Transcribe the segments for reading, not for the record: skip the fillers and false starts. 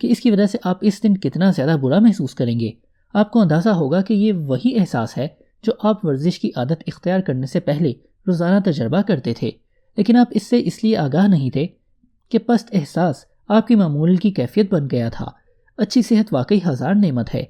کہ اس کی وجہ سے آپ اس دن کتنا زیادہ برا محسوس کریں گے۔ آپ کو اندازہ ہوگا کہ یہ وہی احساس ہے جو آپ ورزش کی عادت اختیار کرنے سے پہلے روزانہ تجربہ کرتے تھے، لیکن آپ اس سے اس لیے آگاہ نہیں تھے کہ پست احساس آپ کی معمول کی کیفیت بن گیا تھا۔ اچھی صحت واقعی ہزار نعمت ہے۔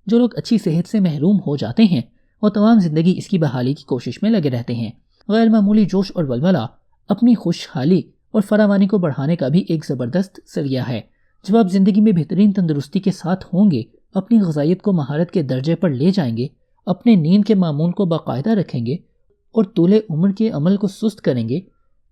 جو لوگ اچھی صحت سے محروم ہو جاتے ہیں اور تمام زندگی اس کی بحالی کی کوشش میں لگے رہتے ہیں۔ غیر معمولی جوش اور ولولہ اپنی خوشحالی اور فراوانی کو بڑھانے کا بھی ایک زبردست ذریعہ ہے۔ جب آپ زندگی میں بہترین تندرستی کے ساتھ ہوں گے، اپنی غذائیت کو مہارت کے درجے پر لے جائیں گے، اپنے نیند کے معمول کو باقاعدہ رکھیں گے اور طول عمر کے عمل کو سست کریں گے،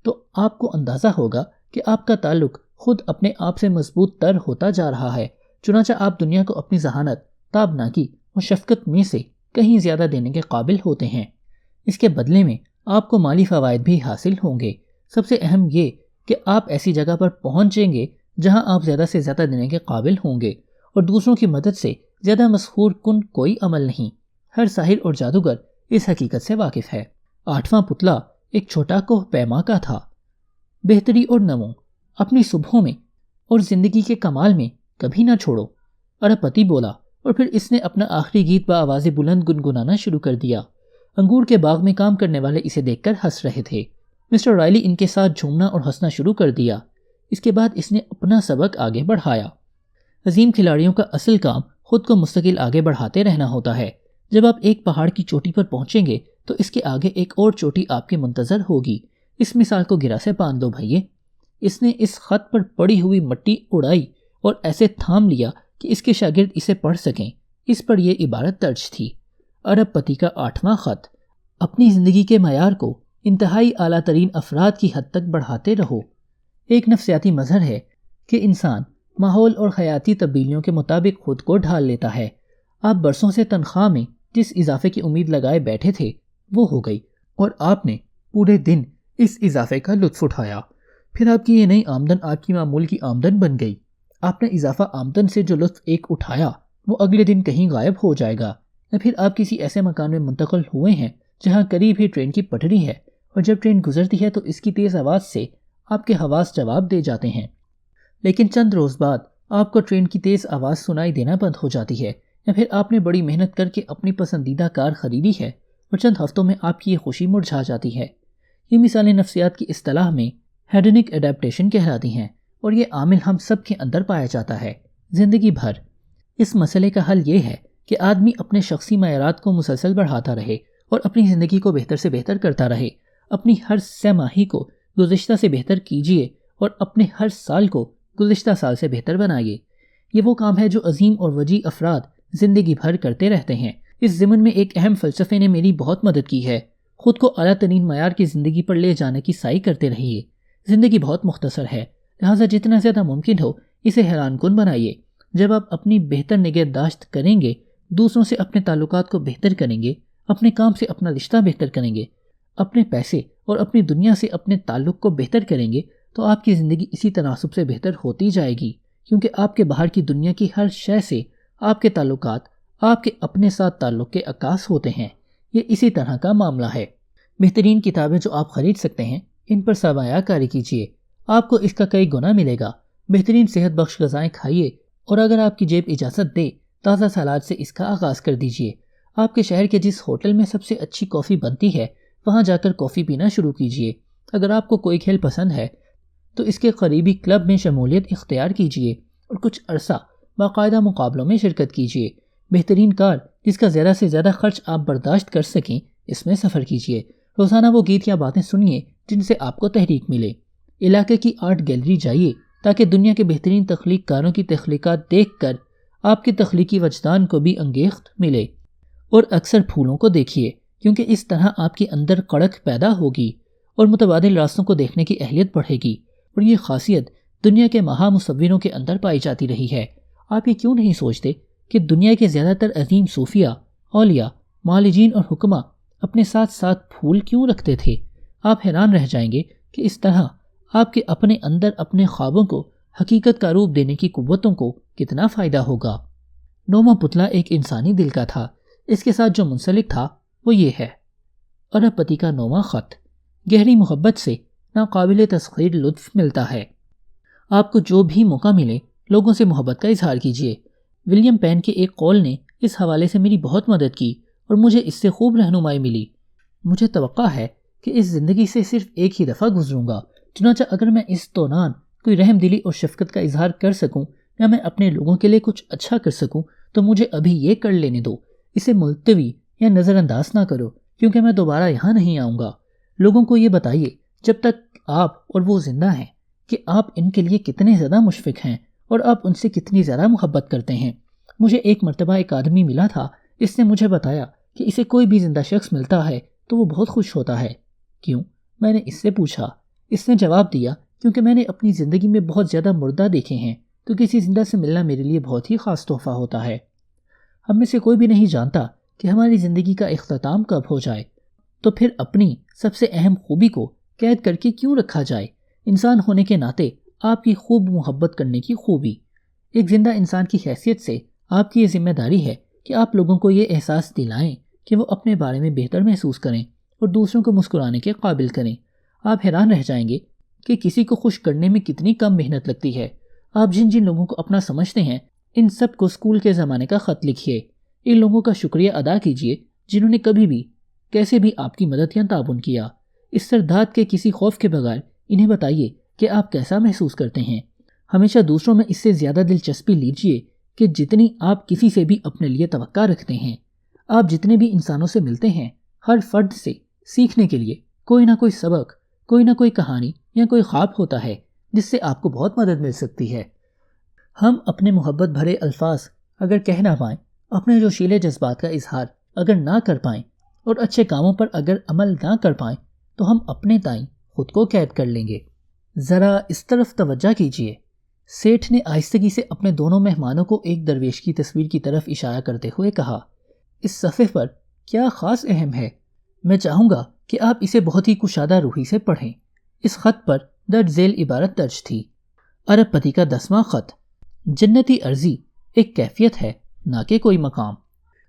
تو آپ کو اندازہ ہوگا کہ آپ کا تعلق خود اپنے آپ سے مضبوط تر ہوتا جا رہا ہے۔ چنانچہ آپ دنیا کو اپنی ذہانت، تابناکی اور شفقت میں سے کہیں زیادہ دینے کے قابل ہوتے ہیں۔ اس کے بدلے میں آپ کو مالی فوائد بھی حاصل ہوں گے۔ سب سے اہم یہ کہ آپ ایسی جگہ پر پہنچیں گے جہاں آپ زیادہ سے زیادہ دینے کے قابل ہوں گے، اور دوسروں کی مدد سے زیادہ مسحور کن کوئی عمل نہیں۔ ہر ساحر اور جادوگر اس حقیقت سے واقف ہے۔ 8واں پتلا ایک چھوٹا کوہ پیما کا تھا۔ بہتری اور نمو اپنی صبحوں میں اور زندگی کے کمال میں کبھی نہ چھوڑو، ارپتی بولا، اور پھر اس نے اپنا آخری گیت بآواز بلند گنگنانا شروع کر دیا۔ انگور کے باغ میں کام کرنے والے اسے دیکھ کر ہنس رہے تھے۔ مسٹر رائلی ان کے ساتھ جھومنا اور ہنسنا شروع کر دیا۔ اس کے بعد اس نے اپنا سبق آگے بڑھایا۔ عظیم کھلاڑیوں کا اصل کام خود کو مستقل آگے بڑھاتے رہنا ہوتا ہے۔ جب آپ ایک پہاڑ کی چوٹی پر پہنچیں گے تو اس کے آگے ایک اور چوٹی آپ کی منتظر ہوگی۔ اس مثال کو گرہ سے باندھ دو بھائیے۔ اس نے اس خط پر پڑی ہوئی مٹی اڑائی اور ایسے تھام لیا کہ اس کے شاگرد اسے پڑھ سکیں۔ اس پر یہ عبارت درج تھی: ارب پتی کا 8واں خط، اپنی زندگی کے معیار کو انتہائی اعلیٰ ترین افراد کی حد تک بڑھاتے رہو۔ ایک نفسیاتی مظہر ہے کہ انسان ماحول اور حیاتی تبدیلیوں کے مطابق خود کو ڈھال لیتا ہے۔ آپ برسوں سے تنخواہ میں جس اضافے کی امید لگائے بیٹھے تھے وہ ہو گئی، اور آپ نے پورے دن اس اضافے کا لطف اٹھایا۔ پھر آپ کی یہ نئی آمدن آپ کی معمول کی آمدن بن گئی۔ آپ نے اضافہ آمدن سے جو لطف ایک اٹھایا وہ اگلے دن کہیں غائب ہو جائے گا، یا پھر آپ کسی ایسے مکان میں منتقل ہوئے ہیں جہاں قریب ہی ٹرین کی پٹری ہے، اور جب ٹرین گزرتی ہے تو اس کی تیز آواز سے آپ کے حواس جواب دے جاتے ہیں، لیکن چند روز بعد آپ کو ٹرین کی تیز آواز سنائی دینا بند ہو جاتی ہے، یا پھر آپ نے بڑی محنت کر کے اپنی پسندیدہ کار خریدی ہے اور چند ہفتوں میں آپ کی یہ خوشی مرجھا جاتی ہے۔ یہ مثالیں نفسیات کی اصطلاح میں ہیڈنک ایڈیپٹیشن کہلاتی ہیں، اور یہ عامل ہم سب کے اندر پایا جاتا ہے زندگی بھر۔ اس مسئلے کا حل یہ ہے کہ آدمی اپنے شخصی معیارات کو مسلسل بڑھاتا رہے اور اپنی زندگی کو بہتر سے بہتر کرتا رہے۔ اپنی ہر سہ ماہی کو گزشتہ سے بہتر کیجیے اور اپنے ہر سال کو گزشتہ سال سے بہتر بنائیے۔ یہ وہ کام ہے جو عظیم اور وجیع افراد زندگی بھر کرتے رہتے ہیں۔ اس ضمن میں ایک اہم فلسفے نے میری بہت مدد کی ہے۔ خود کو اعلیٰ ترین معیار کی زندگی پر لے جانے کی سعی کرتے رہیے۔ زندگی بہت مختصر ہے، لہٰذا جتنا زیادہ ممکن ہو اسے حیران کن بنائیے۔ جب آپ اپنی بہتر نگہداشت کریں گے، دوسروں سے اپنے تعلقات کو بہتر کریں گے، اپنے کام سے اپنا رشتہ بہتر کریں گے، اپنے پیسے اور اپنی دنیا سے اپنے تعلق کو بہتر کریں گے، تو آپ کی زندگی اسی تناسب سے بہتر ہوتی جائے گی، کیونکہ آپ کے باہر کی دنیا کی ہر شے سے آپ کے تعلقات آپ کے اپنے ساتھ تعلق کے عکاس ہوتے ہیں۔ یہ اسی طرح کا معاملہ ہے۔ بہترین کتابیں جو آپ خرید سکتے ہیں ان پر سرمایہ کاری کیجیے، آپ کو اس کا کئی گنا ملے گا۔ بہترین صحت بخش غذائیں کھائیے، اور اگر آپ کی جیب اجازت دے تازہ سلاد سے اس کا آغاز کر دیجیے۔ آپ کے شہر کے جس ہوٹل میں سب سے اچھی کافی بنتی ہے وہاں جا کر کافی پینا شروع کیجیے۔ اگر آپ کو کوئی کھیل پسند ہے تو اس کے قریبی کلب میں شمولیت اختیار کیجیے اور کچھ عرصہ باقاعدہ مقابلوں میں شرکت کیجیے۔ بہترین کار جس کا زیادہ سے زیادہ خرچ آپ برداشت کر سکیں اس میں سفر کیجیے۔ روزانہ وہ گیت یا باتیں سنیے جن سے آپ کو تحریک ملے۔ علاقے کی آرٹ گیلری جائیے تاکہ دنیا کے بہترین تخلیق کاروں کی تخلیقات دیکھ کر آپ کے تخلیقی وجدان کو بھی انگیخت ملے، اور اکثر پھولوں کو دیکھیے، کیونکہ اس طرح آپ کے اندر کڑک پیدا ہوگی اور متبادل راستوں کو دیکھنے کی اہلیت بڑھے گی، اور یہ خاصیت دنیا کے مہا مصوروں کے اندر پائی جاتی رہی ہے۔ آپ یہ کیوں نہیں سوچتے کہ دنیا کے زیادہ تر عظیم صوفیہ، اولیاء، معالجین اور حکماء اپنے ساتھ ساتھ پھول کیوں رکھتے تھے؟ آپ حیران رہ جائیں گے کہ اس طرح آپ کے اپنے اندر اپنے خوابوں کو حقیقت کا روپ دینے کی قوتوں کو کتنا فائدہ ہوگا۔ 9واں پتلا ایک انسانی دل کا تھا۔ اس کے ساتھ جو منسلک تھا وہ یہ ہے: ارب پتی کا 9واں خط، گہری محبت سے ناقابل تسخیر لطف ملتا ہے۔ آپ کو جو بھی موقع ملے لوگوں سے محبت کا اظہار کیجیے۔ ولیم پین کے ایک قول نے اس حوالے سے میری بہت مدد کی اور مجھے اس سے خوب رہنمائی ملی۔ مجھے توقع ہے کہ اس زندگی سے صرف ایک ہی دفعہ گزروں گا، چنانچہ اگر میں اس دوران کوئی رحم دلی اور شفقت کا اظہار کر سکوں یا میں اپنے لوگوں کے لیے کچھ اچھا کر سکوں تو مجھے ابھی یہ کر لینے دو۔ اسے ملتوی یا نظر انداز نہ کرو، کیونکہ میں دوبارہ یہاں نہیں آؤں گا۔ لوگوں کو یہ بتائیے جب تک آپ اور وہ زندہ ہیں کہ آپ ان کے لیے کتنے زیادہ مشفق ہیں اور آپ ان سے کتنی زیادہ محبت کرتے ہیں۔ مجھے ایک مرتبہ ایک آدمی ملا تھا، اس نے مجھے بتایا کہ اسے کوئی بھی زندہ شخص ملتا ہے تو وہ بہت خوش ہوتا ہے۔ کیوں؟ میں نے اس سے پوچھا۔ اس نے جواب دیا، کیونکہ میں نے اپنی زندگی میں بہت زیادہ مردہ دیکھے ہیں، تو کسی زندہ سے ملنا میرے لیے بہت ہی خاص تحفہ ہوتا ہے۔ ہم میں سے کوئی بھی نہیں جانتا کہ ہماری زندگی کا اختتام کب ہو جائے، تو پھر اپنی سب سے اہم خوبی کو قید کر کے کیوں رکھا جائے؟ انسان ہونے کے ناطے آپ کی خوب محبت کرنے کی خوبی۔ ایک زندہ انسان کی حیثیت سے آپ کی یہ ذمہ داری ہے کہ آپ لوگوں کو یہ احساس دلائیں کہ وہ اپنے بارے میں بہتر محسوس کریں اور دوسروں کو مسکرانے کے قابل کریں۔ آپ حیران رہ جائیں گے کہ کسی کو خوش کرنے میں کتنی کم محنت لگتی ہے۔ آپ جن جن لوگوں کو اپنا سمجھتے ہیں ان سب کو اسکول کے زمانے کا خط لکھیے۔ ان لوگوں کا شکریہ ادا کیجیے جنہوں نے کبھی بھی کیسے بھی آپ کی مدد یا تعاون کیا۔ اس سرداد کے کسی خوف کے بغیر انہیں بتائیے کہ آپ کیسا محسوس کرتے ہیں۔ ہمیشہ دوسروں میں اس سے زیادہ دلچسپی لیجیے کہ جتنی آپ کسی سے بھی اپنے لیے توقع رکھتے ہیں۔ آپ جتنے بھی انسانوں سے ملتے ہیں، ہر فرد سے سیکھنے کے لیے کوئی نہ کوئی سبق، کوئی نہ کوئی کہانی یا کوئی خواب ہوتا ہے جس سے آپ کو بہت مدد مل سکتی ہے۔ ہم اپنے محبت بھرے الفاظ اگر کہہ نہ پائیں، اپنے جوشیلے جذبات کا اظہار اگر نہ کر پائیں اور اچھے کاموں پر اگر عمل نہ کر پائیں تو ہم اپنے تئیں خود کو قید کر لیں گے۔ ذرا اس طرف توجہ کیجیے۔ سیٹھ نے آہستگی سے اپنے دونوں مہمانوں کو ایک درویش کی تصویر کی طرف اشارہ کرتے ہوئے کہا، اس صفحے پر کیا خاص اہم ہے؟ میں چاہوں گا کہ آپ اسے بہت ہی کشادہ روحی سے پڑھیں۔ اس خط پر درج ذیل عبارت درج تھی، ارب پتی کا 10واں خط، جنتی عرضی ایک کیفیت ہے نہ کہ کوئی مقام۔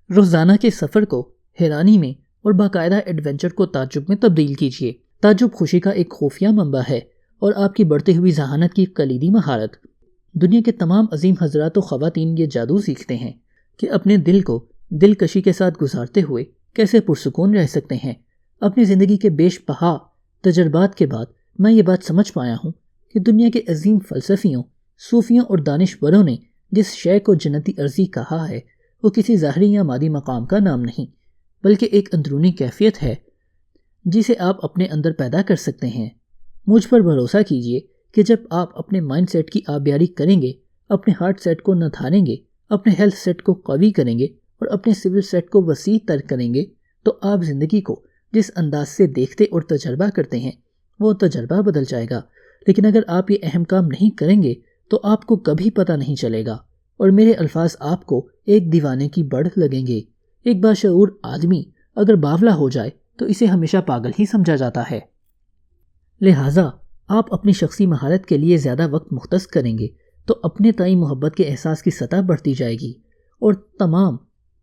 روزانہ کے سفر کو حیرانی میں اور باقاعدہ ایڈونچر کو تعجب میں تبدیل کیجیے۔ تعجب خوشی کا ایک خفیہ منبع ہے اور آپ کی بڑھتی ہوئی ذہانت کی کلیدی مہارت۔ دنیا کے تمام عظیم حضرات و خواتین یہ جادو سیکھتے ہیں کہ اپنے دل کو دلکشی کے ساتھ گزارتے ہوئے کیسے پرسکون رہ سکتے ہیں۔ اپنی زندگی کے بیش بہا تجربات کے بعد میں یہ بات سمجھ پایا ہوں کہ دنیا کے عظیم فلسفیوں، صوفیوں اور دانشوروں نے جس شے کو جنتی عرضی کہا ہے وہ کسی ظاہری یا مادی مقام کا نام نہیں، بلکہ ایک اندرونی کیفیت ہے جسے آپ اپنے اندر پیدا کر سکتے ہیں۔ مجھ پر بھروسہ کیجیے کہ جب آپ اپنے مائنڈ سیٹ کی آبیاری کریں گے، اپنے ہارٹ سیٹ کو نتھاریں گے، اپنے ہیلتھ سیٹ کو قوی کریں گے اور اپنے سول سیٹ کو وسیع تر کریں گے تو آپ زندگی کو جس انداز سے دیکھتے اور تجربہ کرتے ہیں وہ تجربہ بدل جائے گا۔ لیکن اگر آپ یہ اہم کام نہیں کریں گے تو آپ کو کبھی پتہ نہیں چلے گا اور میرے الفاظ آپ کو ایک دیوانے کی بڑھ لگیں گے۔ ایک باشعور آدمی اگر باولا ہو جائے تو اسے ہمیشہ پاگل ہی سمجھا جاتا ہے۔ لہٰذا آپ اپنی شخصی مہارت کے لیے زیادہ وقت مختص کریں گے تو اپنے تئیں محبت کے احساس کی سطح بڑھتی جائے گی اور تمام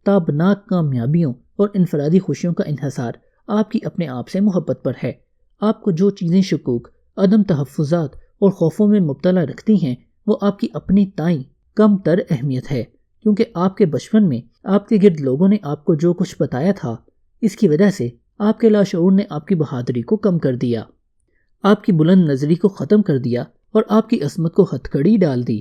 تابناک کامیابیوں اور انفرادی خوشیوں کا انحصار آپ کی اپنے آپ سے محبت پر ہے۔ آپ کو جو چیزیں شکوک، عدم تحفظات اور خوفوں میں مبتلا رکھتی ہیں وہ آپ کی اپنی تئیں کم تر اہمیت ہے، کیونکہ آپ کے بچپن میں آپ کے گرد لوگوں نے آپ کو جو کچھ بتایا تھا اس کی وجہ سے آپ کے لاشعور نے آپ کی بہادری کو کم کر دیا، آپ کی بلند نظری کو ختم کر دیا اور آپ کی عظمت کو ہتھکڑی ڈال دی۔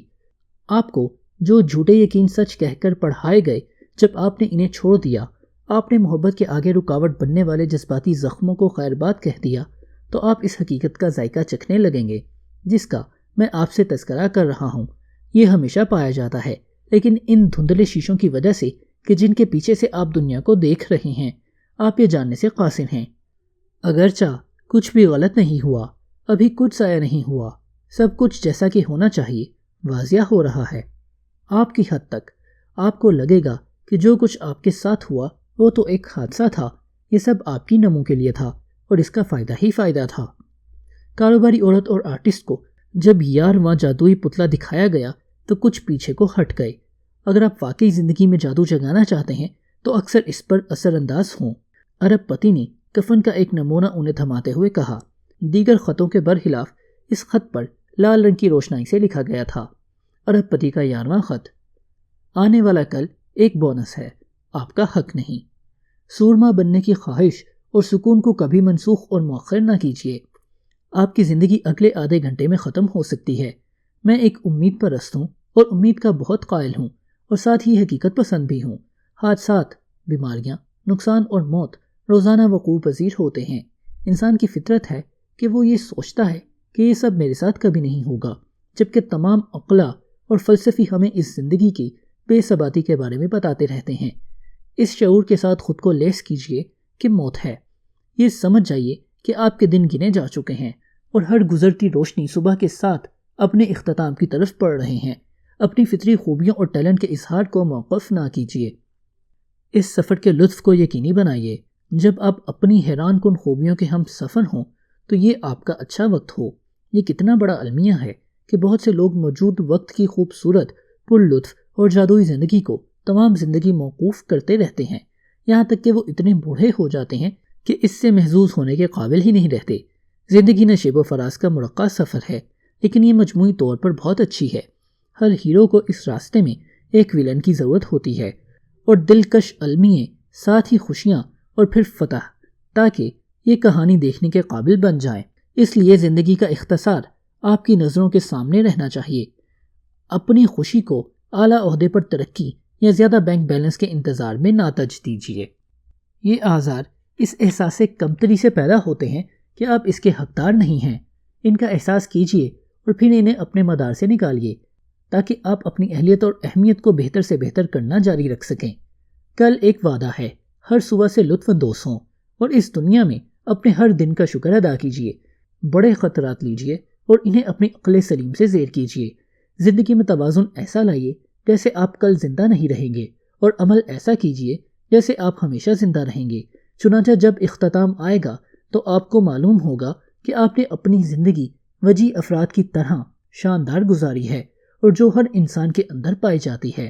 آپ کو جو جھوٹے یقین سچ کہہ کر پڑھائے گئے، جب آپ نے انہیں چھوڑ دیا، آپ نے محبت کے آگے رکاوٹ بننے والے جذباتی زخموں کو خیر بات کہہ دیا، تو آپ اس حقیقت کا ذائقہ چکھنے لگیں گے جس کا میں آپ سے تذکرہ کر رہا ہوں۔ یہ ہمیشہ پایا جاتا ہے، لیکن ان دھندلے شیشوں کی وجہ سے کہ جن کے پیچھے سے آپ دنیا کو دیکھ رہے ہیں، آپ یہ جاننے سے قاصر ہیں۔ اگرچہ کچھ بھی غلط نہیں ہوا، ابھی کچھ ضائع نہیں ہوا، سب کچھ جیسا کہ ہونا چاہیے واضح ہو رہا ہے۔ آپ کی حد تک آپ کو لگے گا کہ جو کچھ آپ کے ساتھ ہوا وہ تو ایک حادثہ تھا، یہ سب آپ کی نمو کے لیے تھا اور اس کا فائدہ ہی فائدہ تھا۔ کاروباری عورت اور آرٹسٹ کو جب 11واں جادوئی پتلا دکھایا گیا تو کچھ پیچھے کو ہٹ گئے۔ اگر آپ واقعی زندگی میں جادو جگانا چاہتے ہیں تو اکثر اس پر اثر انداز ہوں۔ ارب پتی نے کفن کا ایک نمونہ انہیں تھماتے ہوئے کہا، دیگر خطوں کے برخلاف اس خط پر لال رنگ کی روشنائی سے لکھا گیا تھا، ارب پتی کا 11واں خط۔ آنے والا کل ایک بونس ہے، آپ کا حق نہیں۔ سورما بننے کی خواہش اور سکون کو کبھی منسوخ اور مؤخر نہ کیجیے۔ آپ کی زندگی اگلے آدھے گھنٹے میں ختم ہو سکتی ہے۔ میں ایک امید پرست ہوں اور امید کا بہت قائل ہوں، اور ساتھ ہی حقیقت پسند بھی ہوں۔ حادثات، بیماریاں، نقصان اور موت روزانہ وقوع پذیر ہوتے ہیں۔ انسان کی فطرت ہے کہ وہ یہ سوچتا ہے کہ یہ سب میرے ساتھ کبھی نہیں ہوگا، جبکہ تمام عقلاء اور فلسفی ہمیں اس زندگی کی بے ثباتی کے بارے میں بتاتے رہتے ہیں۔ اس شعور کے ساتھ خود کو لیس کیجیے کہ موت ہے۔ یہ سمجھ جائیے کہ آپ کے دن گنے جا چکے ہیں اور ہر گزرتی روشنی صبح کے ساتھ اپنے اختتام کی طرف بڑھ رہے ہیں۔ اپنی فطری خوبیوں اور ٹیلنٹ کے اظہار کو موقف نہ کیجیے۔ اس سفر کے لطف کو یقینی بنائیے۔ جب آپ اپنی حیران کن خوبیوں کے ہم سفر ہوں تو یہ آپ کا اچھا وقت ہو۔ یہ کتنا بڑا المیہ ہے کہ بہت سے لوگ موجود وقت کی خوبصورت، پر لطف اور جادوئی زندگی کو تمام زندگی موقوف کرتے رہتے ہیں، یہاں تک کہ وہ اتنے بوڑھے ہو جاتے ہیں کہ اس سے محظوظ ہونے کے قابل ہی نہیں رہتے۔ زندگی نشیب و فراز کا مرقع سفر ہے، لیکن یہ مجموعی طور پر بہت اچھی ہے۔ ہر ہیرو کو اس راستے میں ایک ویلن کی ضرورت ہوتی ہے، اور دلکش المیے، ساتھ ہی خوشیاں اور پھر فتح، تاکہ یہ کہانی دیکھنے کے قابل بن جائیں۔ اس لیے زندگی کا اختصار آپ کی نظروں کے سامنے رہنا چاہیے۔ اپنی خوشی کو اعلیٰ عہدے پر ترقی یا زیادہ بینک بیلنس کے انتظار میں نہ تج دیجیے۔ یہ آزار اس احساس کمتری سے پیدا ہوتے ہیں کہ آپ اس کے حقدار نہیں ہیں۔ ان کا احساس کیجیے اور پھر انہیں اپنے مدار سے نکالیے، تاکہ آپ اپنی اہلیت اور اہمیت کو بہتر سے بہتر کرنا جاری رکھ سکیں۔ کل ایک وعدہ ہے، ہر صبح سے لطف اندوز ہوں اور اس دنیا میں اپنے ہر دن کا شکر ادا کیجیے۔ بڑے خطرات لیجیے اور انہیں اپنی عقل سلیم سے زیر کیجیے۔ زندگی میں توازن ایسا لائیے جیسے آپ کل زندہ نہیں رہیں گے، اور عمل ایسا کیجیے جیسے آپ ہمیشہ زندہ رہیں گے۔ چنانچہ جب اختتام آئے گا تو آپ کو معلوم ہوگا کہ آپ نے اپنی زندگی وجیع افراد کی طرح شاندار گزاری ہے، اور جو ہر انسان کے اندر پائی جاتی ہے۔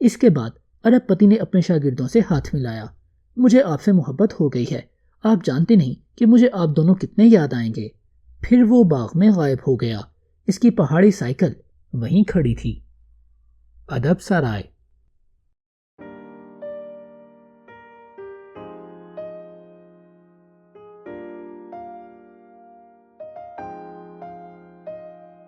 اس کے بعد ارب پتی نے اپنے شاگردوں سے ہاتھ ملایا۔ مجھے آپ سے محبت ہو گئی ہے، آپ جانتے نہیں کہ مجھے آپ دونوں کتنے یاد آئیں گے۔ پھر وہ باغ میں غائب ہو گیا۔ اس کی پہاڑی سائیکل وہیں کھڑی تھی۔ ادب سرائے۔